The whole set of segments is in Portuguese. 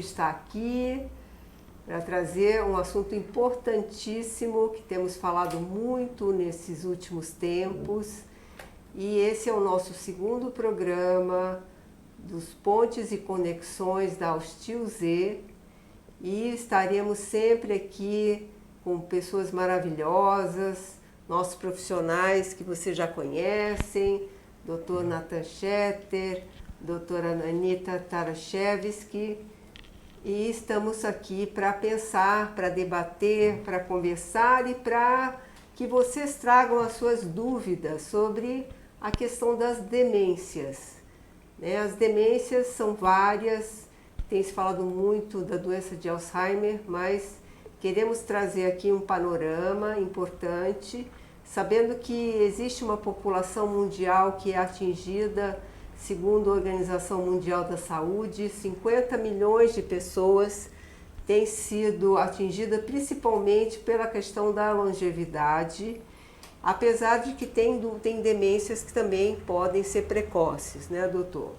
está aqui para trazer um assunto importantíssimo que temos falado muito nesses últimos tempos. E esse é o nosso segundo programa dos Pontes e Conexões da Hostil Z. E estaremos sempre aqui com pessoas maravilhosas, nossos profissionais que vocês já conhecem, Dr. Nathan Schetter, doutora Anita Tarashevsky, e estamos aqui para pensar, para debater, para conversar e para que vocês tragam as suas dúvidas sobre a questão das demências. As demências são várias, tem se falado muito da doença de Alzheimer, mas queremos trazer aqui um panorama importante, sabendo que existe uma população mundial que é atingida, segundo a Organização Mundial da Saúde, 50 milhões de pessoas têm sido atingidas principalmente pela questão da longevidade, apesar de que tem demências que também podem ser precoces, né, doutor?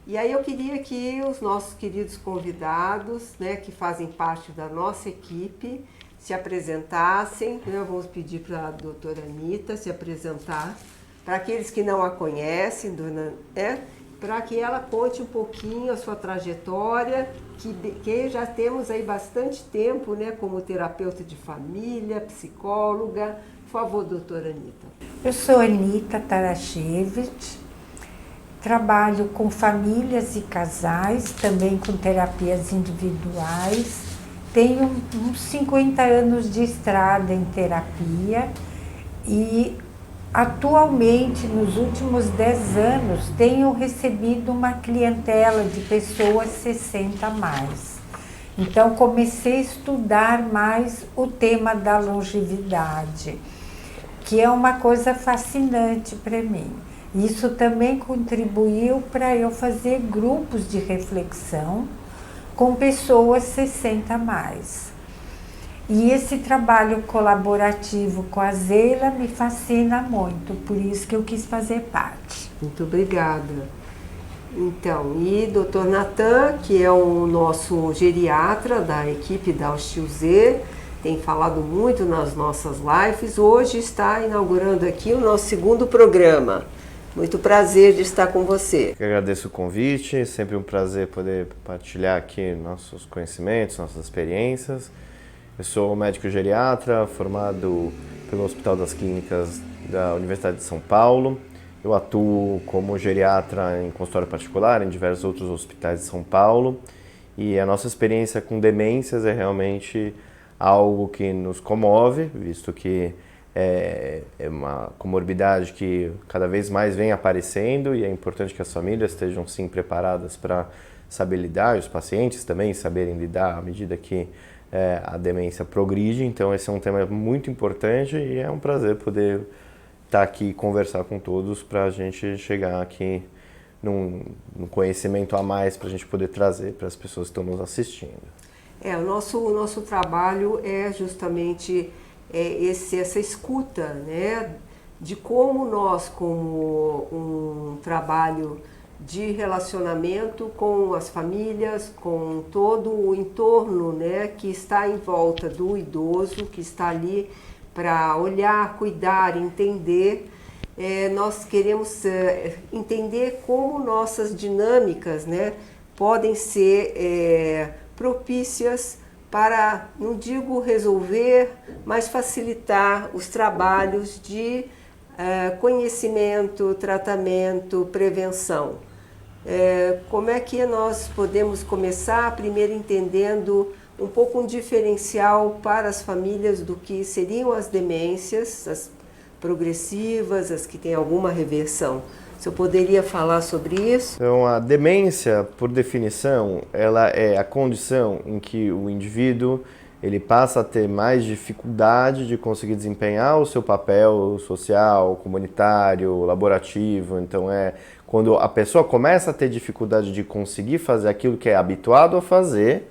E aí eu queria que os nossos queridos convidados, né, que fazem parte da nossa equipe, se apresentassem. Vamos pedir para a doutora Anita se apresentar. Para aqueles que não a conhecem, para que ela conte um pouquinho a sua trajetória, que já temos aí bastante tempo, né, como terapeuta de família, psicóloga. Por favor, doutora Anita. Eu sou Anita Tarashevsky, trabalho com famílias e casais, também com terapias individuais. Tenho uns 50 anos de estrada em terapia e atualmente, nos últimos 10 anos, tenho recebido uma clientela de pessoas 60 a mais. Então, comecei a estudar mais o tema da longevidade, que é uma coisa fascinante para mim. Isso também contribuiu para eu fazer grupos de reflexão com pessoas 60 a mais. E esse trabalho colaborativo com a Zeila me fascina muito, por isso que eu quis fazer parte. Muito obrigada. Então, e Dr. Nathan, que é o nosso geriatra da equipe da Hostil Z, tem falado muito nas nossas lives, hoje está inaugurando aqui o nosso segundo programa. Muito prazer de estar com você. Eu agradeço o convite, sempre um prazer poder partilhar aqui nossos conhecimentos, nossas experiências. Eu sou médico geriatra, formado pelo Hospital das Clínicas da Universidade de São Paulo. Eu atuo como geriatra em consultório particular em diversos outros hospitais de São Paulo. E a nossa experiência com demências é realmente algo que nos comove, visto que é uma comorbidade que cada vez mais vem aparecendo e é importante que as famílias estejam sim preparadas para saber lidar e os pacientes também saberem lidar à medida que a demência progride. Então esse é um tema muito importante e é um prazer poder estar aqui e conversar com todos para a gente chegar aqui num conhecimento a mais para a gente poder trazer para as pessoas que estão nos assistindo. O nosso trabalho é justamente essa escuta, né, de como nós, como um trabalho de relacionamento com as famílias, com todo o entorno, né, que está em volta do idoso, que está ali para olhar, cuidar, entender. Nós queremos entender como nossas dinâmicas, né, podem ser propícias para, não digo resolver, mas facilitar os trabalhos de conhecimento, tratamento, prevenção. Como é que nós podemos começar, primeiro entendendo um pouco um diferencial para as famílias do que seriam as demências, as progressivas, as que têm alguma reversão. Se eu poderia falar sobre isso? Então, a demência, por definição, ela é a condição em que o indivíduo ele passa a ter mais dificuldade de conseguir desempenhar o seu papel social, comunitário, laborativo. Então, é quando a pessoa começa a ter dificuldade de conseguir fazer aquilo que é habituado a fazer,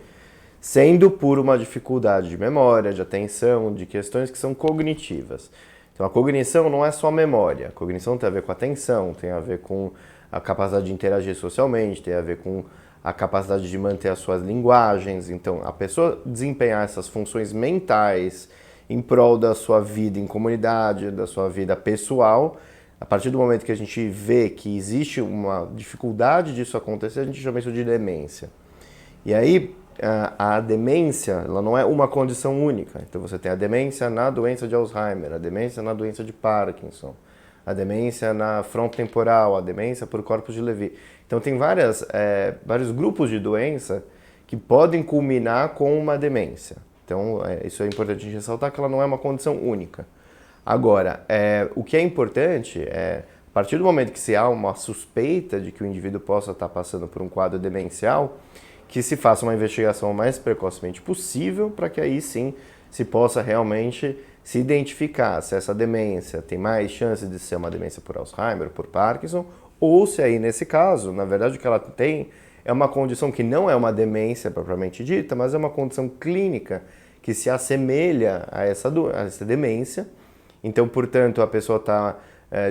sendo por uma dificuldade de memória, de atenção, de questões que são cognitivas. Então, a cognição não é só memória. A cognição tem a ver com a atenção, tem a ver com a capacidade de interagir socialmente, tem a ver com a capacidade de manter as suas linguagens. Então, a pessoa desempenhar essas funções mentais em prol da sua vida em comunidade, da sua vida pessoal, a partir do momento que a gente vê que existe uma dificuldade disso acontecer, a gente chama isso de demência. E aí, a demência, ela não é uma condição única. Então, você tem a demência na doença de Alzheimer, a demência na doença de Parkinson, a demência na frontotemporal, a demência por corpus de Levy. Então, tem vários grupos de doença que podem culminar com uma demência. Então, isso é importante a gente ressaltar, que ela não é uma condição única. Agora, o que é importante é, a partir do momento que se há uma suspeita de que o indivíduo possa estar passando por um quadro demencial, que se faça uma investigação o mais precocemente possível, para que aí sim se possa realmente se identificar se essa demência tem mais chance de ser uma demência por Alzheimer, por Parkinson, ou se aí nesse caso, na verdade o que ela tem é uma condição que não é uma demência propriamente dita, mas é uma condição clínica que se assemelha a essa demência. Então, portanto, a pessoa está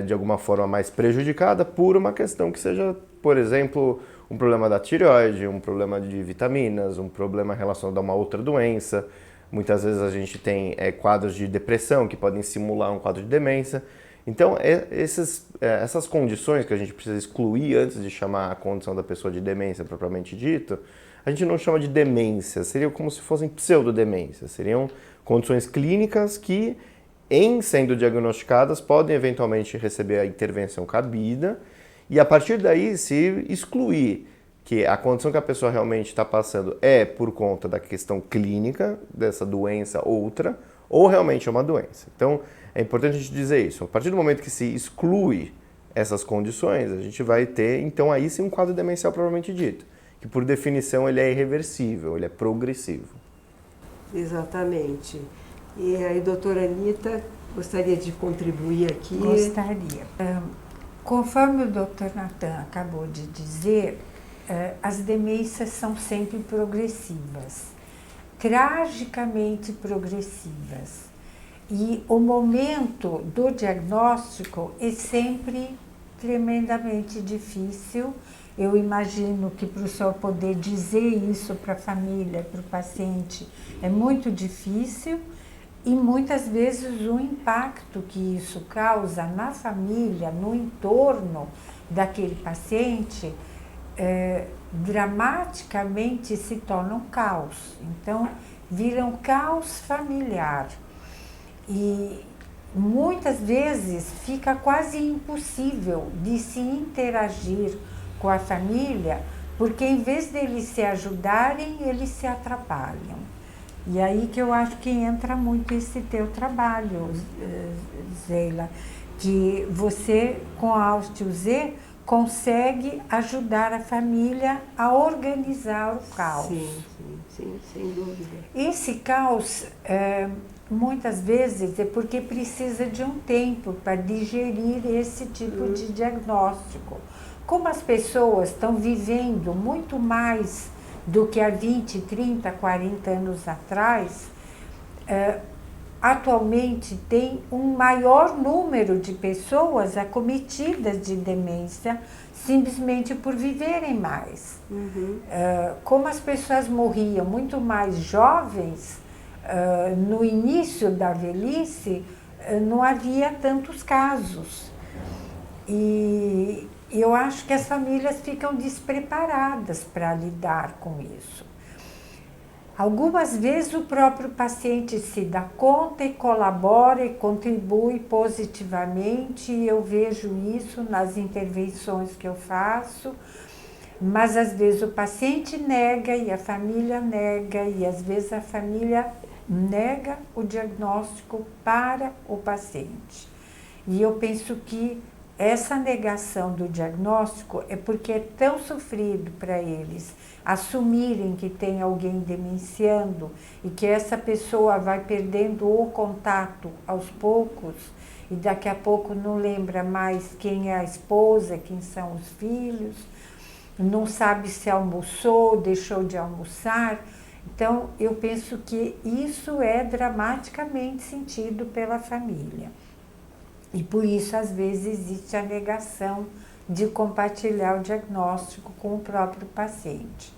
de alguma forma mais prejudicada por uma questão que seja, por exemplo, um problema da tireoide, um problema de vitaminas, um problema relacionado a uma outra doença. Muitas vezes a gente tem quadros de depressão que podem simular um quadro de demência. Então, essas condições que a gente precisa excluir antes de chamar a condição da pessoa de demência propriamente dito, a gente não chama de demência, seriam como se fossem pseudodemências, seriam condições clínicas que, em sendo diagnosticadas, podem eventualmente receber a intervenção cabida e a partir daí se excluir que a condição que a pessoa realmente está passando é por conta da questão clínica dessa doença outra ou realmente é uma doença. Então, é importante a gente dizer isso. A partir do momento que se exclui essas condições, a gente vai ter, então, aí sim um quadro demencial propriamente dito, que por definição ele é irreversível, ele é progressivo. Exatamente. E aí, doutora Anita, gostaria de contribuir aqui? Gostaria. Conforme o doutor Nathan acabou de dizer, as demências são sempre progressivas, tragicamente progressivas. E o momento do diagnóstico é sempre tremendamente difícil. Eu imagino que para o senhor poder dizer isso para a família, para o paciente, é muito difícil. E muitas vezes o impacto que isso causa na família, no entorno daquele paciente, dramaticamente se torna um caos. Então, vira um caos familiar. E muitas vezes fica quase impossível de se interagir com a família, porque em vez deles se ajudarem, eles se atrapalham. E aí que eu acho que entra muito esse teu trabalho, Zeila, que você, com a Osteo-Z, consegue ajudar a família a organizar o caos. Sim, sem dúvida. Esse caos, muitas vezes, é porque precisa de um tempo para digerir esse tipo de diagnóstico. Como as pessoas estão vivendo muito mais do que há 20, 30, 40 anos atrás, atualmente tem um maior número de pessoas acometidas de demência simplesmente por viverem mais. Como as pessoas morriam muito mais jovens, no início da velhice, não havia tantos casos. E eu acho que as famílias ficam despreparadas para lidar com isso. Algumas vezes o próprio paciente se dá conta e colabora e contribui positivamente, e eu vejo isso nas intervenções que eu faço, mas às vezes o paciente nega e a família nega, e às vezes a família nega o diagnóstico para o paciente. E eu penso que essa negação do diagnóstico é porque é tão sofrido para eles assumirem que tem alguém demenciando e que essa pessoa vai perdendo o contato aos poucos e daqui a pouco não lembra mais quem é a esposa, quem são os filhos, não sabe se almoçou, deixou de almoçar. Então, eu penso que isso é dramaticamente sentido pela família. E por isso, às vezes, existe a negação de compartilhar o diagnóstico com o próprio paciente.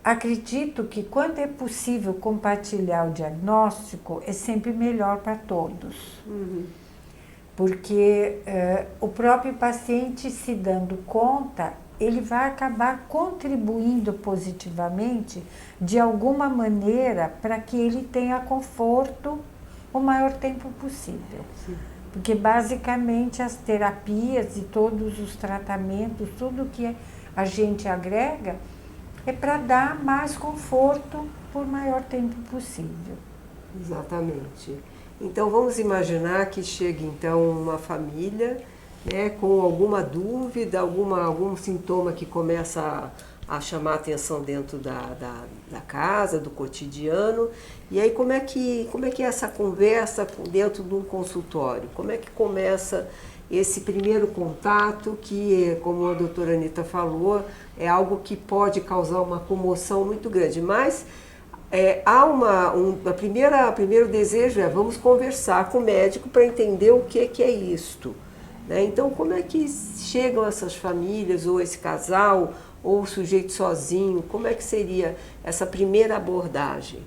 Acredito que quando é possível compartilhar o diagnóstico, é sempre melhor para todos. Porque o próprio paciente se dando conta, ele vai acabar contribuindo positivamente de alguma maneira para que ele tenha conforto o maior tempo possível. Sim. Porque basicamente as terapias e todos os tratamentos, tudo que a gente agrega, é para dar mais conforto por maior tempo possível. Exatamente. Então vamos imaginar que chegue então uma família, né, com alguma dúvida, algum sintoma que começa a chamar a atenção dentro da casa, do cotidiano. E aí como é que é essa conversa dentro de um consultório? Como é que começa esse primeiro contato que, como a doutora Anita falou, é algo que pode causar uma comoção muito grande, mas primeiro desejo é vamos conversar com o médico para entender o que é isto. Né? Então, como é que chegam essas famílias, ou esse casal, ou o sujeito sozinho? Como é que seria essa primeira abordagem?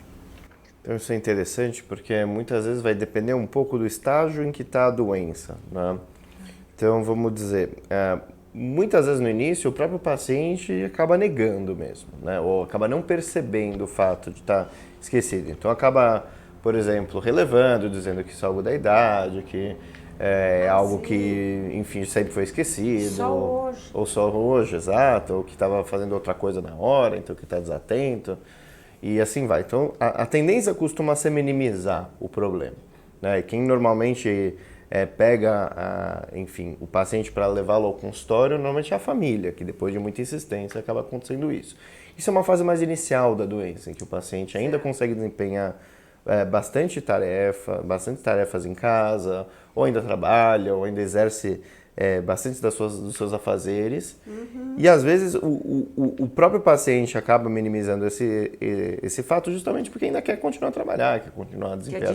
Então isso é interessante porque muitas vezes vai depender um pouco do estágio em que está a doença, né? Então vamos dizer, muitas vezes no início o próprio paciente acaba negando mesmo, né? Ou acaba não percebendo o fato de estar esquecido. Então acaba, por exemplo, relevando, dizendo que isso é algo da idade, que é algo que, enfim, sempre foi esquecido. Só hoje. Ou só hoje, exato, ou que estava fazendo outra coisa na hora, então que está desatento. E assim vai. Então, a tendência costuma ser minimizar o problema, né? Quem normalmente pega, enfim, o paciente para levá-lo ao consultório, normalmente é a família, que depois de muita insistência acaba acontecendo isso. Isso é uma fase mais inicial da doença, em que o paciente ainda consegue desempenhar bastante tarefas em casa, ou ainda trabalha, ou ainda exerce bastante dos seus afazeres. E às vezes o próprio paciente acaba minimizando esse fato justamente porque ainda quer continuar a trabalhar, quer continuar a desempenhar,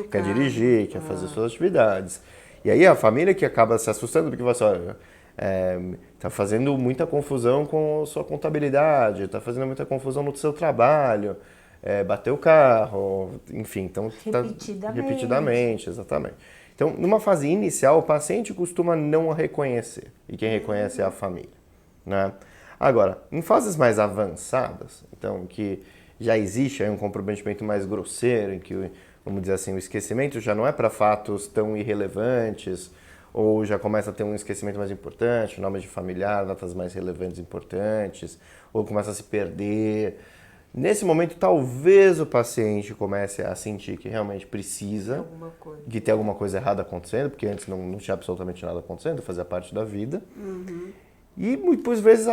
quer dirigir, quer fazer suas atividades. E aí a família que acaba se assustando porque você olha, está fazendo muita confusão com a sua contabilidade, está fazendo muita confusão no seu trabalho, bateu o carro, enfim, então repetidamente, exatamente. Então, numa fase inicial, o paciente costuma não reconhecer, e quem reconhece é a família, né? Agora, em fases mais avançadas, então, que já existe aí um comprometimento mais grosseiro, em que, vamos dizer assim, o esquecimento já não é para fatos tão irrelevantes, ou já começa a ter um esquecimento mais importante, nome de familiar, datas mais relevantes e importantes, ou começa a se perder. Nesse momento, talvez o paciente comece a sentir que realmente precisa, que tem alguma coisa errada acontecendo, porque antes não tinha absolutamente nada acontecendo, fazia parte da vida. E muitas vezes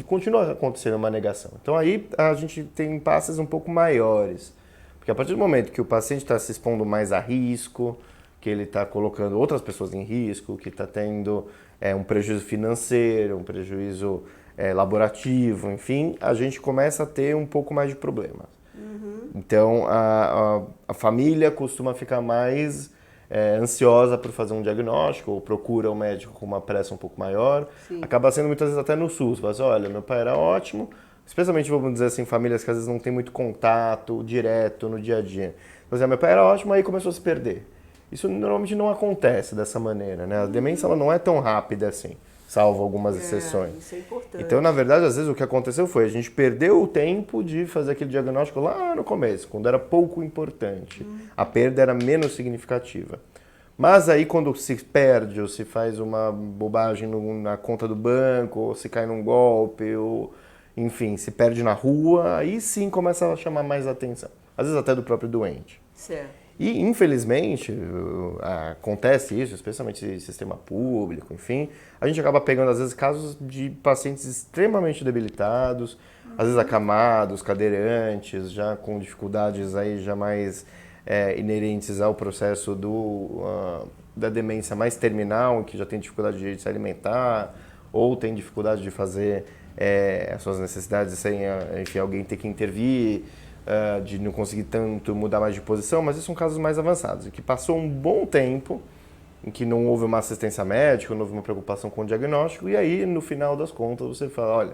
continua acontecendo uma negação. Então aí a gente tem impasses um pouco maiores, porque a partir do momento que o paciente está se expondo mais a risco, que ele está colocando outras pessoas em risco, que está tendo um prejuízo financeiro, um prejuízo laborativo, enfim, a gente começa a ter um pouco mais de problemas. Então, a família costuma ficar mais ansiosa por fazer um diagnóstico, ou procura o médico com uma pressa um pouco maior. Sim. Acaba sendo muitas vezes até no SUS. Fala assim, olha, meu pai era ótimo, especialmente, vamos dizer assim, famílias que às vezes não tem muito contato direto no dia a dia. Então, assim, meu pai era ótimo, aí começou a se perder. Isso normalmente não acontece dessa maneira, né? A demência ela não é tão rápida assim, salvo algumas exceções. Isso é importante. Então, na verdade, às vezes o que aconteceu foi a gente perdeu o tempo de fazer aquele diagnóstico lá no começo, quando era pouco importante. A perda era menos significativa. Mas aí quando se perde ou se faz uma bobagem na conta do banco, ou se cai num golpe, ou enfim, se perde na rua, aí sim começa a chamar mais atenção. Às vezes até do próprio doente. Certo. E, infelizmente, acontece isso, especialmente em sistema público, enfim, a gente acaba pegando, às vezes, casos de pacientes extremamente debilitados, às vezes acamados, cadeirantes, já com dificuldades aí já mais inerentes ao processo da demência mais terminal, que já tem dificuldade de se alimentar, ou tem dificuldade de fazer as suas necessidades sem, enfim, alguém ter que intervir, de não conseguir tanto mudar mais de posição, mas esses são casos mais avançados, e que passou um bom tempo em que não houve uma assistência médica, não houve uma preocupação com o diagnóstico, e aí, no final das contas, você fala, olha,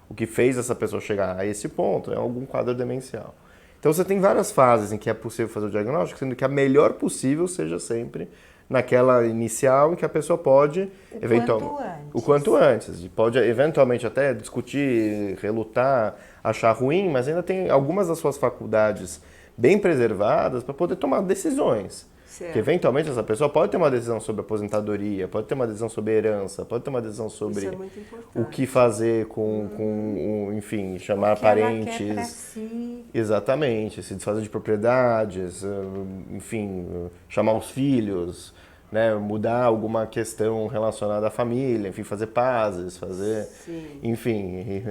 o que fez essa pessoa chegar a esse ponto é algum quadro demencial. Então você tem várias fases em que é possível fazer o diagnóstico, sendo que a melhor possível seja sempre naquela inicial em que a pessoa pode, o quanto antes, pode eventualmente até discutir, relutar, achar ruim, mas ainda tem algumas das suas faculdades bem preservadas para poder tomar decisões. Certo. Que eventualmente essa pessoa pode ter uma decisão sobre aposentadoria, pode ter uma decisão sobre herança, pode ter uma decisão sobre o que fazer enfim, chamar parentes. Ela quer pra si. Exatamente, se desfazer de propriedades, enfim, chamar os filhos, né, mudar alguma questão relacionada à família, enfim, fazer pazes, enfim,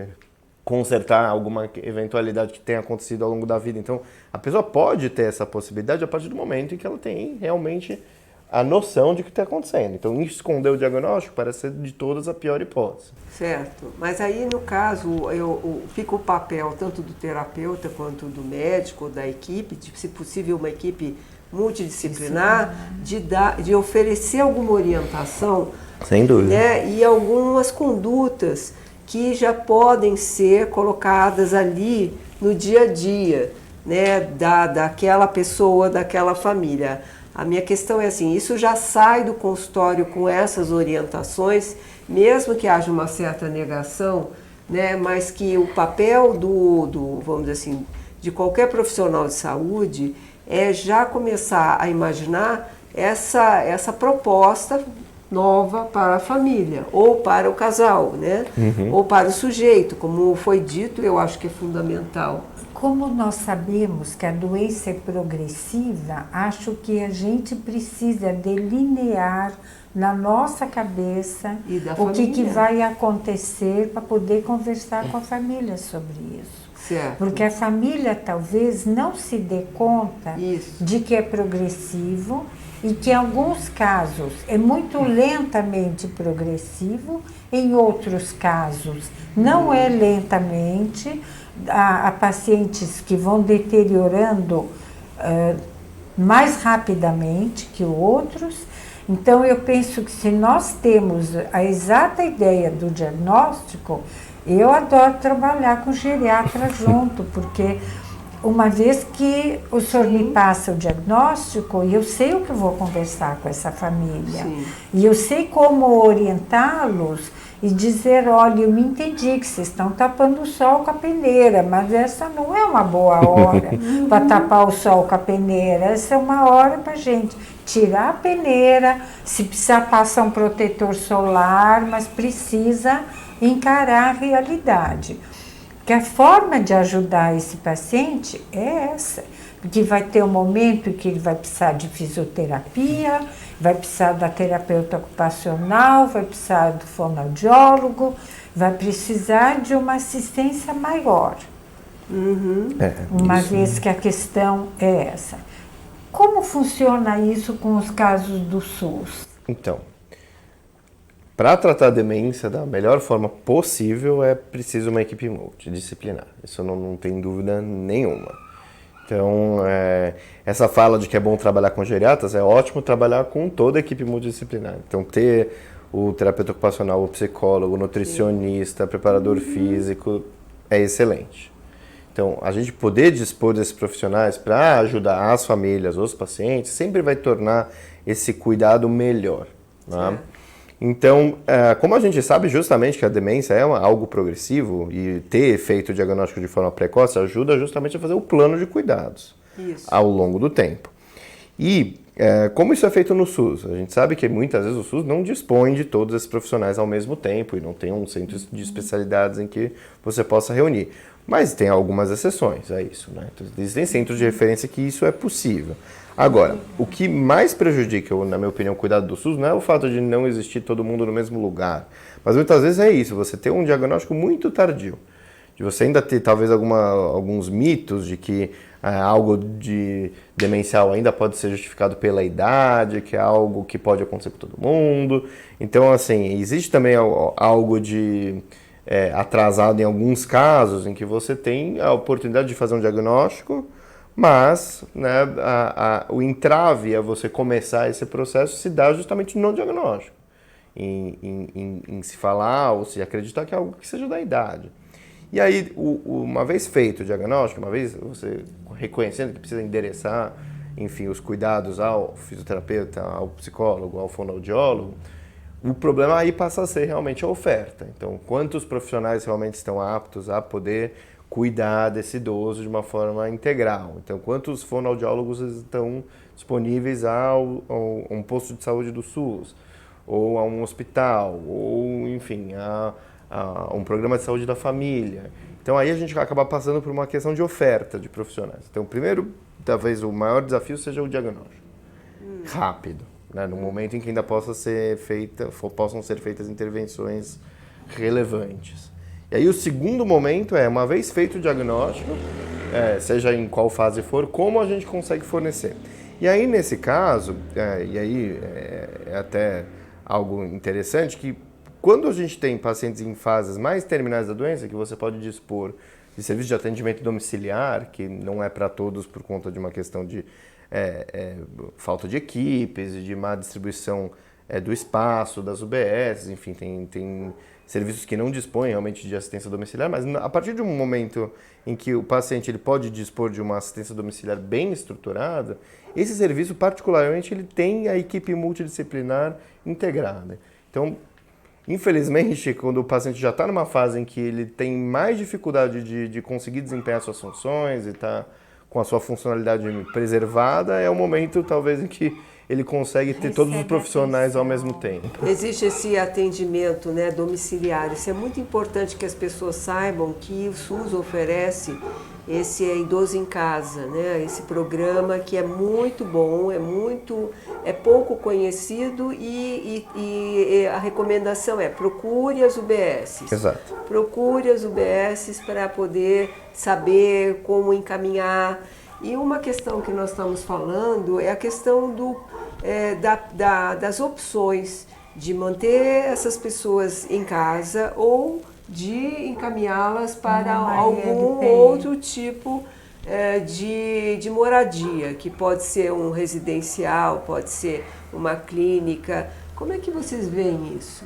consertar alguma eventualidade que tenha acontecido ao longo da vida. Então, a pessoa pode ter essa possibilidade a partir do momento em que ela tem realmente a noção de que está acontecendo. Então, esconder o diagnóstico parece ser de todas a pior hipótese. Certo. Mas aí, no caso, fica o papel tanto do terapeuta quanto do médico, da equipe, se possível uma equipe multidisciplinar, de oferecer alguma orientação. Sem dúvida. Né, e algumas condutas que já podem ser colocadas ali no dia a dia, né, daquela pessoa, daquela família. A minha questão é assim, isso já sai do consultório com essas orientações, mesmo que haja uma certa negação, né, mas que o papel vamos dizer assim, de qualquer profissional de saúde é já começar a imaginar essa proposta nova para a família, ou para o casal, né? Ou para o sujeito, como foi dito, eu acho que é fundamental. Como nós sabemos que a doença é progressiva, acho que a gente precisa delinear na nossa cabeça o que vai acontecer para poder conversar com a família sobre isso. Certo. Porque a família talvez não se dê conta de que é progressivo e que em alguns casos é muito lentamente progressivo, em outros casos não é lentamente. Há pacientes que vão deteriorando mais rapidamente que outros. Então eu penso que se nós temos a exata ideia do diagnóstico, eu adoro trabalhar com geriatra junto, porque uma vez que o senhor me passa o diagnóstico, eu sei o que eu vou conversar com essa família. Sim. E eu sei como orientá-los e dizer, olha, eu me entendi que vocês estão tapando o sol com a peneira, mas essa não é uma boa hora para tapar o sol com a peneira. Essa é uma hora para a gente tirar a peneira, se precisar passar um protetor solar, mas precisa encarar a realidade. Que a forma de ajudar esse paciente é essa, porque vai ter um momento que ele vai precisar de fisioterapia, vai precisar da terapeuta ocupacional, vai precisar do fonoaudiólogo, vai precisar de uma assistência maior, uma vez que a questão é essa. Como funciona isso com os casos do SUS? Então, para tratar a demência da melhor forma possível, é preciso uma equipe multidisciplinar. Isso não tem dúvida nenhuma. Então, essa fala de que é bom trabalhar com geriatras, é ótimo trabalhar com toda a equipe multidisciplinar. Então, ter o terapeuta ocupacional, o psicólogo, o nutricionista, preparador físico, é excelente. Então, a gente poder dispor desses profissionais para ajudar as famílias, os pacientes, sempre vai tornar esse cuidado melhor. Né? Então, como a gente sabe justamente que a demência é algo progressivo e ter feito o diagnóstico de forma precoce ajuda justamente a fazer o plano de cuidados ao longo do tempo. E como isso é feito no SUS? A gente sabe que muitas vezes o SUS não dispõe de todos esses profissionais ao mesmo tempo e não tem um centro de especialidades em que você possa reunir. Mas tem algumas exceções a isso, né? Então, existem centros de referência que isso é possível. Agora, o que mais prejudica, na minha opinião, o cuidado do SUS não é o fato de não existir todo mundo no mesmo lugar, mas muitas vezes é isso, você ter um diagnóstico muito tardio, de você ainda ter talvez alguns mitos de que algo de demencial ainda pode ser justificado pela idade, que é algo que pode acontecer com todo mundo. Então, assim, existe também algo de atrasado em alguns casos em que você tem a oportunidade de fazer um diagnóstico, Mas, né, o entrave a você começar esse processo se dá justamente no diagnóstico, em se falar ou se acreditar que é algo que seja da idade. E aí, uma vez feito o diagnóstico, uma vez você reconhecendo que precisa endereçar, enfim, os cuidados ao fisioterapeuta, ao psicólogo, ao fonoaudiólogo, o problema aí passa a ser realmente a oferta. Então, quantos profissionais realmente estão aptos a poder cuidar desse idoso de uma forma integral? Então, quantos fonoaudiólogos estão disponíveis a um posto de saúde do SUS, ou a um hospital, ou, enfim, a um programa de saúde da família? Então, aí a gente acaba passando por uma questão de oferta de profissionais. Então, primeiro, talvez o maior desafio seja o diagnóstico. Rápido, né? No momento em que ainda possam ser feitas intervenções relevantes. E aí o segundo momento é, uma vez feito o diagnóstico, seja em qual fase for, como a gente consegue fornecer. E aí, nesse caso, é até algo interessante, que quando a gente tem pacientes em fases mais terminais da doença, que você pode dispor de serviço de atendimento domiciliar, que não é para todos por conta de uma questão de falta de equipes, de má distribuição do espaço, das UBS, enfim, tem serviços que não dispõem realmente de assistência domiciliar, mas a partir de um momento em que o paciente ele pode dispor de uma assistência domiciliar bem estruturada, esse serviço, particularmente, ele tem a equipe multidisciplinar integrada. Então, infelizmente, quando o paciente já está numa fase em que ele tem mais dificuldade de conseguir desempenhar suas funções e está com a sua funcionalidade preservada, é o momento, talvez, em que ele consegue ter todos os profissionais ao mesmo tempo. Existe esse atendimento, né, domiciliar. Isso é muito importante que as pessoas saibam que o SUS oferece esse idoso em casa, né? Esse programa que é muito bom, é pouco conhecido e a recomendação é procure as UBSs. Exato. Procure as UBSs para poder saber como encaminhar. E uma questão que nós estamos falando é a questão das opções de manter essas pessoas em casa ou de encaminhá-las para algum outro tipo de moradia, que pode ser um residencial, pode ser uma clínica. Como é que vocês veem isso?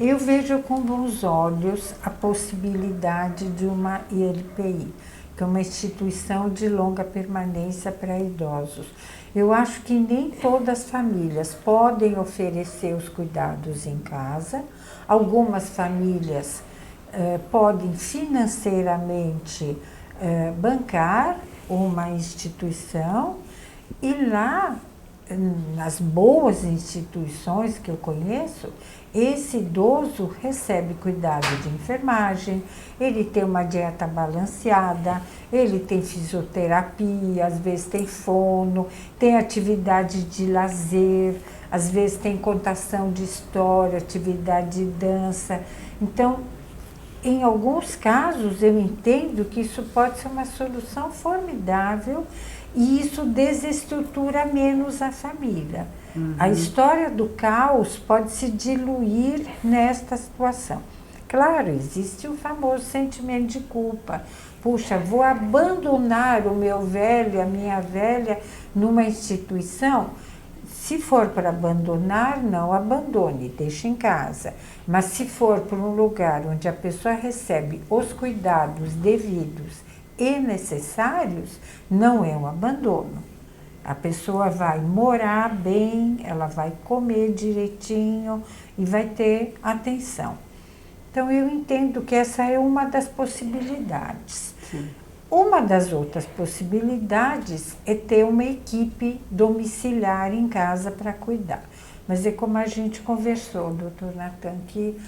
Eu vejo com bons olhos a possibilidade de uma ILPI, que é uma instituição de longa permanência para idosos. Eu acho que nem todas as famílias podem oferecer os cuidados em casa. Algumas famílias podem financeiramente bancar uma instituição e lá, nas boas instituições que eu conheço, esse idoso recebe cuidado de enfermagem, ele tem uma dieta balanceada, ele tem fisioterapia, às vezes tem fono, tem atividade de lazer, às vezes tem contação de história, atividade de dança. Então, em alguns casos, eu entendo que isso pode ser uma solução formidável e isso desestrutura menos a família. A história do caos pode se diluir nesta situação. Claro, existe o famoso sentimento de culpa. Puxa, vou abandonar o meu velho, a minha velha, numa instituição? Se for para abandonar, não abandone, deixe em casa. Mas se for para um lugar onde a pessoa recebe os cuidados devidos e necessários, não é um abandono. A pessoa vai morar bem, ela vai comer direitinho e vai ter atenção. Então, eu entendo que essa é uma das possibilidades. Sim. Uma das outras possibilidades é ter uma equipe domiciliar em casa para cuidar. Mas é como a gente conversou, doutor Nathan, que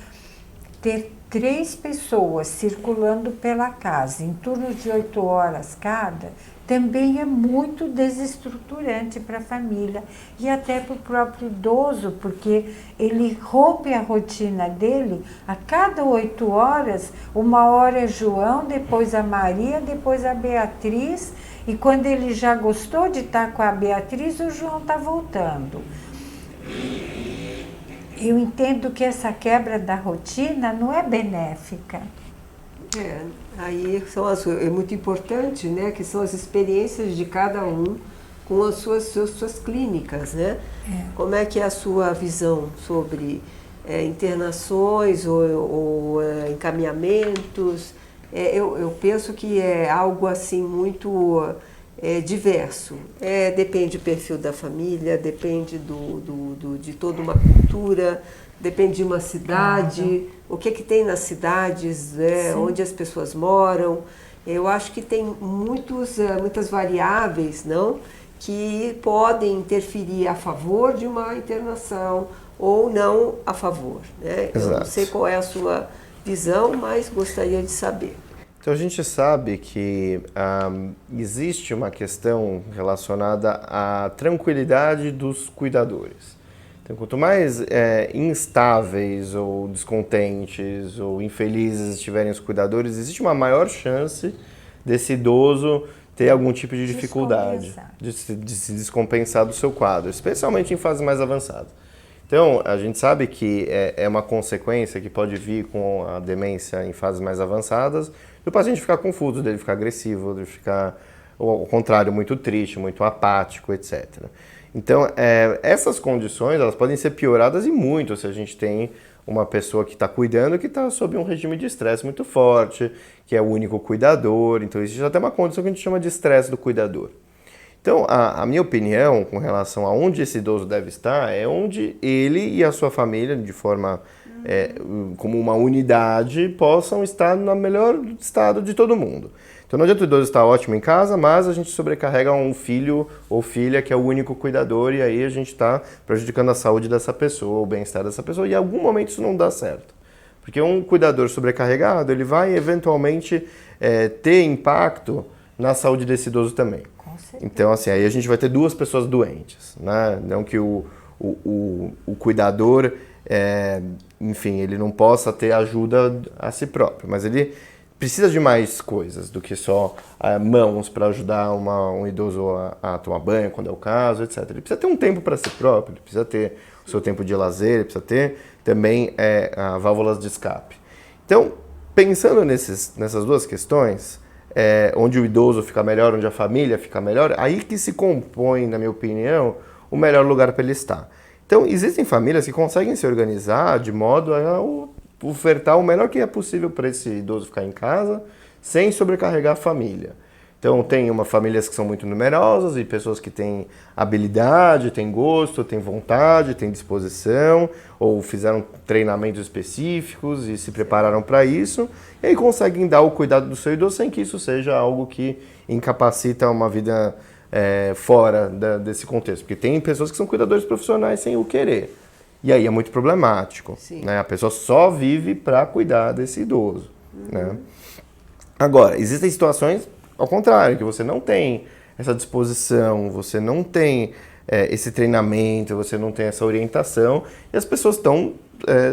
ter 3 pessoas circulando pela casa em torno de 8 horas cada, também é muito desestruturante para a família e até para o próprio idoso, porque ele rompe a rotina dele a cada 8 horas, uma hora é João, depois a Maria, depois a Beatriz, e quando ele já gostou de estar com a Beatriz, o João está voltando. Eu entendo que essa quebra da rotina não é benéfica. Aí é muito importante, né, que são as experiências de cada um com as suas clínicas, né? Como é que é a sua visão sobre internações ou encaminhamentos? Eu penso que é algo assim muito diverso. Depende do perfil da família, depende de toda uma cultura, depende de uma cidade, o que tem nas cidades, onde as pessoas moram. Eu acho que tem muitas variáveis, não, que podem interferir a favor de uma internação ou não a favor, né? Eu não sei qual é a sua visão, mas gostaria de saber. Então a gente sabe que existe uma questão relacionada à tranquilidade dos cuidadores. Então, quanto mais instáveis ou descontentes ou infelizes estiverem os cuidadores, existe uma maior chance desse idoso ter algum tipo de dificuldade, de se descompensar do seu quadro, especialmente em fases mais avançadas. Então, a gente sabe que é uma consequência que pode vir com a demência em fases mais avançadas, do paciente ficar confuso, dele ficar agressivo, dele ficar, ao contrário, muito triste, muito apático, etc. Então, essas condições, elas podem ser pioradas e muito se a gente tem uma pessoa que está cuidando que está sob um regime de estresse muito forte, que é o único cuidador. Então, existe até uma condição que a gente chama de estresse do cuidador. Então, a minha opinião com relação a onde esse idoso deve estar é onde ele e a sua família, de forma como uma unidade, possam estar no melhor estado de todo mundo. Então, não adianta o idoso estar ótimo em casa, mas a gente sobrecarrega um filho ou filha que é o único cuidador e aí a gente está prejudicando a saúde dessa pessoa, o bem-estar dessa pessoa, e em algum momento isso não dá certo. Porque um cuidador sobrecarregado, ele vai eventualmente ter impacto na saúde desse idoso também. Então, assim, aí a gente vai ter duas pessoas doentes, né? Não que o cuidador, enfim, ele não possa ter ajuda a si próprio, mas ele precisa de mais coisas do que só mãos para ajudar um idoso a tomar banho, quando é o caso, etc. Ele precisa ter um tempo para si próprio, ele precisa ter o seu tempo de lazer, ele precisa ter também válvulas de escape. Então, pensando nessas duas questões, onde o idoso fica melhor, onde a família fica melhor, aí que se compõe, na minha opinião, o melhor lugar para ele estar. Então, existem famílias que conseguem se organizar de modo a ofertar o melhor que é possível para esse idoso ficar em casa, sem sobrecarregar a família. Então, tem famílias que são muito numerosas e pessoas que têm habilidade, têm gosto, têm vontade, têm disposição, ou fizeram treinamentos específicos e se prepararam para isso, e aí conseguem dar o cuidado do seu idoso sem que isso seja algo que incapacita uma vida fora desse contexto. Porque tem pessoas que são cuidadores profissionais sem o querer. E aí é muito problemático. Né? A pessoa só vive para cuidar desse idoso. Né? Agora, existem situações ao contrário, que você não tem essa disposição, você não tem esse treinamento, você não tem essa orientação, e as pessoas estão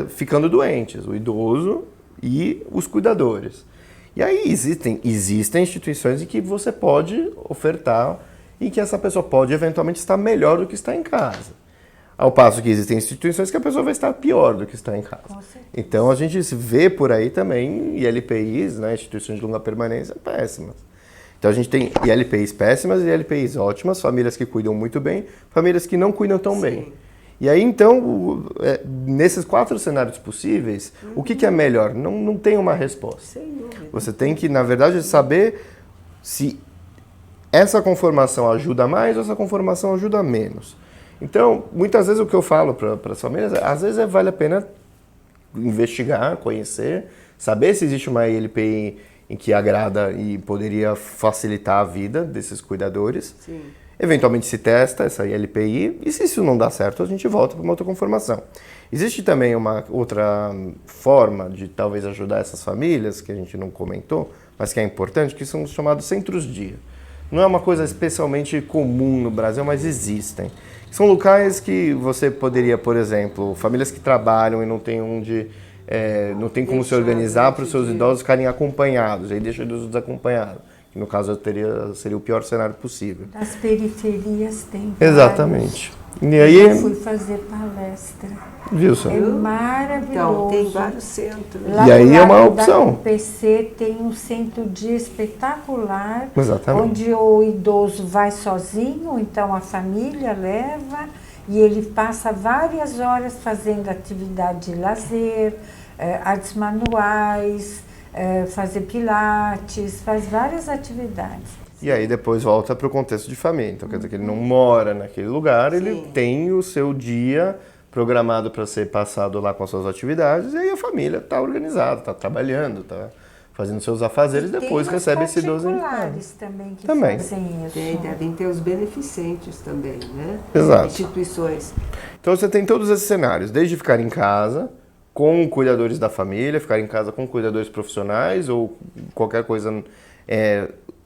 ficando doentes, o idoso e os cuidadores. E aí existem instituições em que você pode ofertar e que essa pessoa pode eventualmente estar melhor do que está em casa. Ao passo que existem instituições que a pessoa vai estar pior do que está em casa. Então a gente vê por aí também ILPIs, né, instituições de longa permanência, péssimas. Então a gente tem ILPIs péssimas e ILPIs ótimas, famílias que cuidam muito bem, famílias que não cuidam tão bem. E aí então, nesses 4 cenários possíveis, o que é melhor? Não tem uma resposta. Você tem que, na verdade, saber se essa conformação ajuda mais ou essa conformação ajuda menos. Então, muitas vezes o que eu falo para as famílias, às vezes vale a pena investigar, conhecer, saber se existe uma ILPI em que agrada e poderia facilitar a vida desses cuidadores. Sim. Eventualmente se testa essa ILPI e se isso não dá certo, a gente volta para uma outra conformação. Existe também uma outra forma de talvez ajudar essas famílias, que a gente não comentou, mas que é importante, que são os chamados centros-dia. Não é uma coisa especialmente comum no Brasil, mas existem. São locais que você poderia, por exemplo, famílias que trabalham e não tem não tem como se organizar para os seus idosos ficarem acompanhados, aí deixa o idoso desacompanhado, que no caso seria o pior cenário possível. Das periferias tem Exatamente. E aí, Eu fui fazer palestra. viu só? É maravilhoso. Então, tem vários centros. Lá E aí do é uma lado opção. Da PC tem um centro-dia espetacular, Exatamente. onde o idoso vai sozinho, então a família leva, e ele passa várias horas fazendo atividade de lazer, artes manuais, fazer pilates, faz várias atividades. E aí depois volta para o contexto de família. Então quer dizer que ele não mora naquele lugar, ele Sim. tem o seu dia programado para ser passado lá com as suas atividades, e aí a família está organizada, está trabalhando, está fazendo seus afazeres, E depois tem recebe os esse idoso em casa. particulares também que Também. fazem isso. Devem ter os beneficentes também, né? Exato. Instituições. Então você tem todos esses cenários, desde ficar em casa com cuidadores da família, ficar em casa com cuidadores profissionais ou qualquer coisa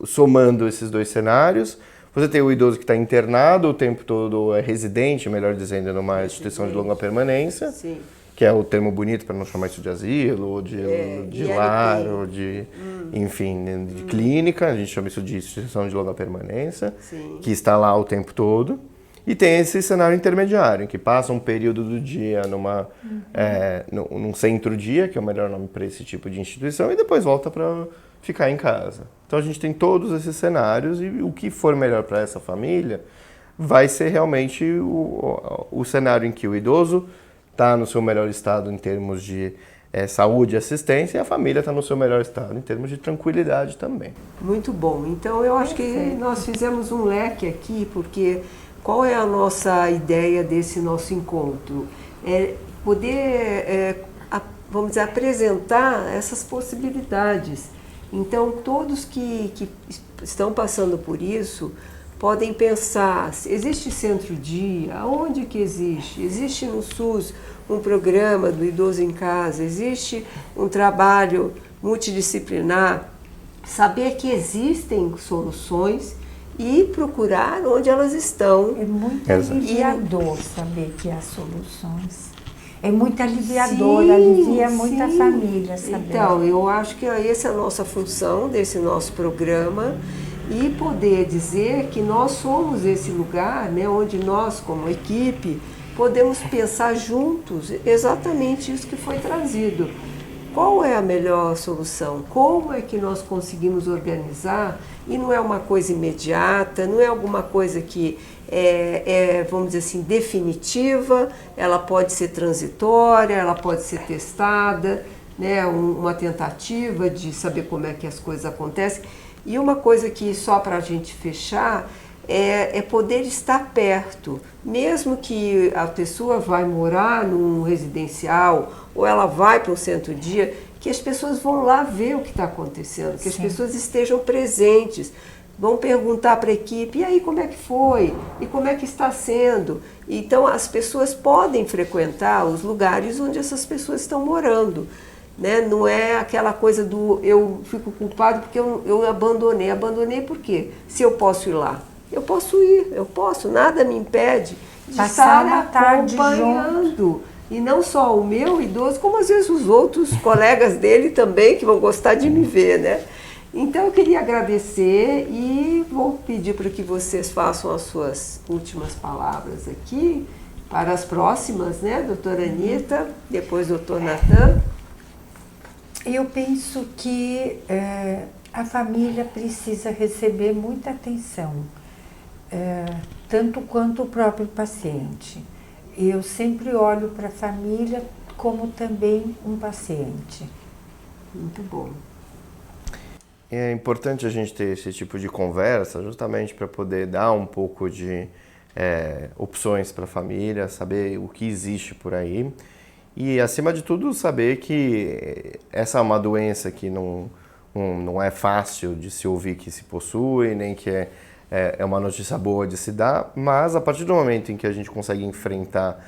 somando esses dois cenários. Você tem o idoso que está internado o tempo todo, é residente, melhor dizendo, numa instituição de longa permanência, Sim. que é o termo bonito para não chamar isso de asilo, ou de ILP. lar, ou de, enfim, de clínica, a gente chama isso de instituição de longa permanência, Sim. que está lá o tempo todo. E tem esse cenário intermediário, em que passa um período do dia num centro-dia, que é o melhor nome para esse tipo de instituição, e depois volta para ficar em casa. Então a gente tem todos esses cenários, e o que for melhor para essa família vai ser realmente o cenário em que o idoso está no seu melhor estado em termos de saúde e assistência, e a família está no seu melhor estado em termos de tranquilidade também. Muito bom. Então, eu acho que nós fizemos um leque aqui, porque qual é a nossa ideia desse nosso encontro? É poder, vamos dizer, apresentar essas possibilidades. Então, todos que estão passando por isso podem pensar, existe centro-dia? Aonde que existe? Existe no SUS um programa do idoso em casa? Existe um trabalho multidisciplinar? Saber que existem soluções e procurar onde elas estão. É muito Exato. aliviador saber que há soluções. É muito aliviador, Sim, alivia muita sim. família saber. Então, eu acho que essa é a nossa função desse nosso programa, e poder dizer que nós somos esse lugar, né, onde nós, como equipe, podemos pensar juntos exatamente isso que foi trazido. Qual é a melhor solução? Como é que nós conseguimos organizar? E não é uma coisa imediata, não é alguma coisa que vamos dizer assim, definitiva, ela pode ser transitória, ela pode ser testada, né? Uma tentativa de saber como é que as coisas acontecem. E uma coisa que, só para a gente fechar, é poder estar perto, mesmo que a pessoa vai morar num residencial ou ela vai para um centro-dia, que as pessoas vão lá ver o que está acontecendo, que as pessoas estejam presentes, vão perguntar para a equipe, e aí como é que foi? E como é que está sendo? Então as pessoas podem frequentar os lugares onde essas pessoas estão morando. Né? Não é aquela coisa do eu fico culpado porque eu abandonei. Abandonei por quê? Se eu posso ir lá. Eu posso ir, nada me impede de Passar uma estar tarde acompanhando. E não só o meu idoso, como às vezes os outros colegas dele também, que vão gostar de me ver, né? Então eu queria agradecer e vou pedir para que vocês façam as suas últimas palavras aqui, para as próximas, né, doutora Anitta, depois doutor Natan. Eu penso que a família precisa receber muita atenção, tanto quanto o próprio paciente. Eu sempre olho para a família como também um paciente. Muito bom. É importante a gente ter esse tipo de conversa justamente para poder dar um pouco de opções para a família, saber o que existe por aí. E, acima de tudo, saber que essa é uma doença que não é fácil de se ouvir que se possui, nem que é uma notícia boa de se dar, mas a partir do momento em que a gente consegue enfrentar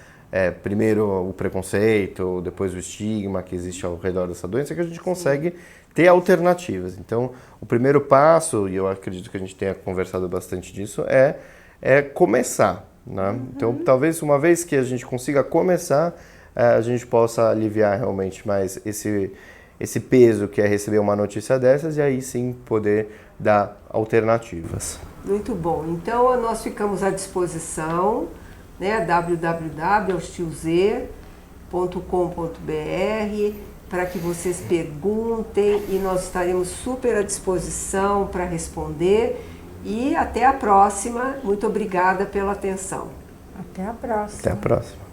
primeiro o preconceito, depois o estigma que existe ao redor dessa doença, que a gente consegue ter alternativas. Então, o primeiro passo, e eu acredito que a gente tenha conversado bastante disso, é começar. Né? Então, talvez uma vez que a gente consiga começar, a gente possa aliviar realmente mais esse peso que é receber uma notícia dessas, e aí sim poder dar alternativas. Muito bom. Então nós ficamos à disposição né? www.aostioz.com.br, para que vocês perguntem e nós estaremos super à disposição para responder. E até a próxima. Muito obrigada pela atenção. Até a próxima. Até a próxima.